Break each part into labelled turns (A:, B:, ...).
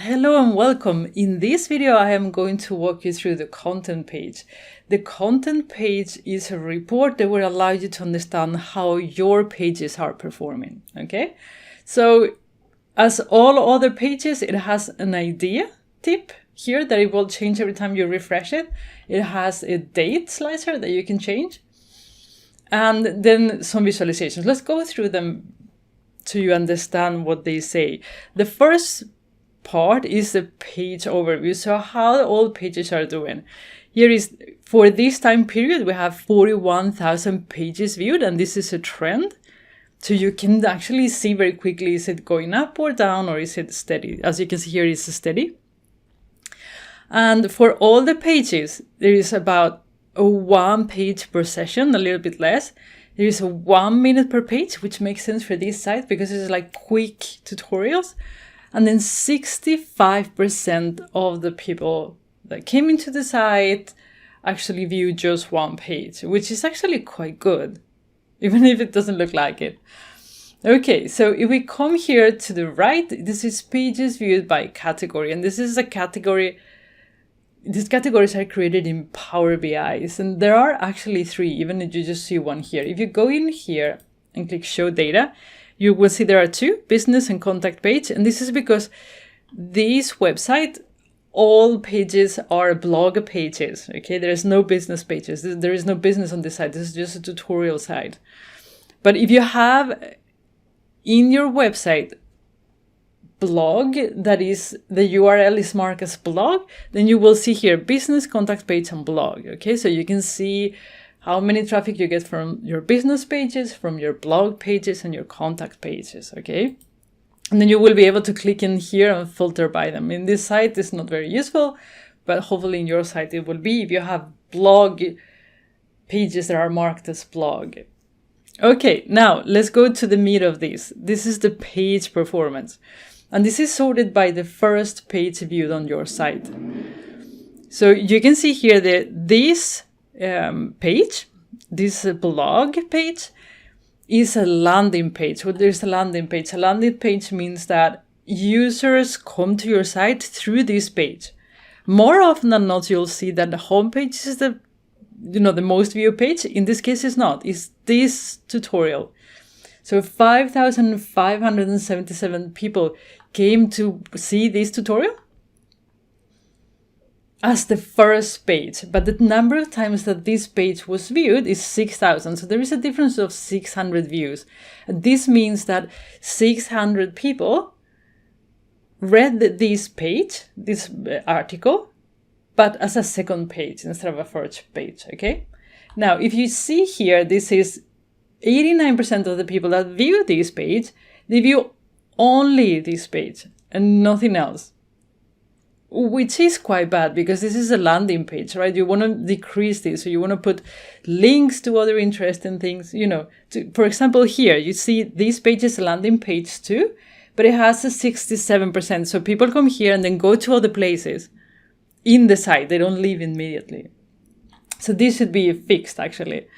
A: Hello and welcome. In this video, I am going to walk you through the content page. The content page is a report that will allow you to understand how your pages are performing. Okay, so as all other pages, it has an idea tip here that it will change every time you refresh it. It has a date slicer that you can change, and then some visualizations. Let's go through them so you understand what they say. The first part is the page overview, so how all pages are doing. Here is, for this time period, we have 41,000 pages viewed, and this is a trend. So you can actually see very quickly, is it going up or down, or is it steady? As you can see here, it's steady. And for all the pages, there is about a 1 page per session, a little bit less. There is a 1 minute per page, which makes sense for this site because it's like quick tutorials. And then 65% of the people that came into the site actually viewed just 1 page, which is actually quite good, even if it doesn't look like it. Okay, so if we come here to the right, this is pages viewed by category. And this is a category, these categories are created in Power BI. And there are actually 3, even if you just see 1 here. If you go in here and click Show Data, you will see there are 2, business and contact page. And this is because this website, all pages are blog pages. Okay, there is no business pages. There is no business on this site. This is just a tutorial site. But if you have in your website blog, that is, the URL is marked as blog, then you will see here business, contact page, and blog. Okay, so you can see how many traffic you get from your business pages, from your blog pages, and your contact pages, okay? And then you will be able to click in here and filter by them. In this site, it's not very useful, but hopefully in your site it will be if you have blog pages that are marked as blog. Okay, now let's go to the meat of this. This is the page performance. And this is sorted by the first page viewed on your site. So you can see here that this page, this blog page, is a landing page. Well, there's a landing page. A landing page means that users come to your site through this page. More often than not, you'll see that the home page is the most viewed page. In this case, it's not. It's this tutorial. So 5,577 people came to see this tutorial as the first page, but the number of times that this page was viewed is 6,000. So there is a difference of 600 views. This means that 600 people read this page, this article, but as a second page instead of a first page, okay? Now, if you see here, this is 89% of the people that view this page, they view only this page and nothing else. Which is quite bad because this is a landing page, right? You want to decrease this. So you want to put links to other interesting things, for example, here you see this page is a landing page too, but it has a 67%. So people come here and then go to other places in the site. They don't leave immediately. So this should be fixed actually.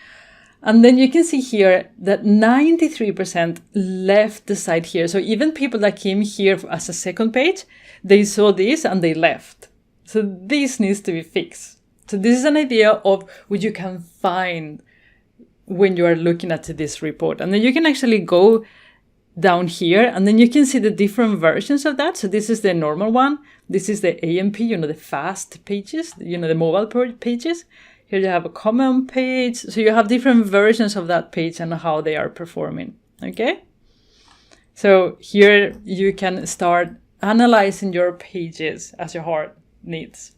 A: And then you can see here that 93% left the site here. So even people that came here as a second page, they saw this and they left. So this needs to be fixed. So this is an idea of what you can find when you are looking at this report. And then you can actually go down here and then you can see the different versions of that. So this is the normal one. This is the AMP, the fast pages, the mobile pages. Here you have a common page. So you have different versions of that page and how they are performing, okay? So here you can start analyzing your pages as your heart needs.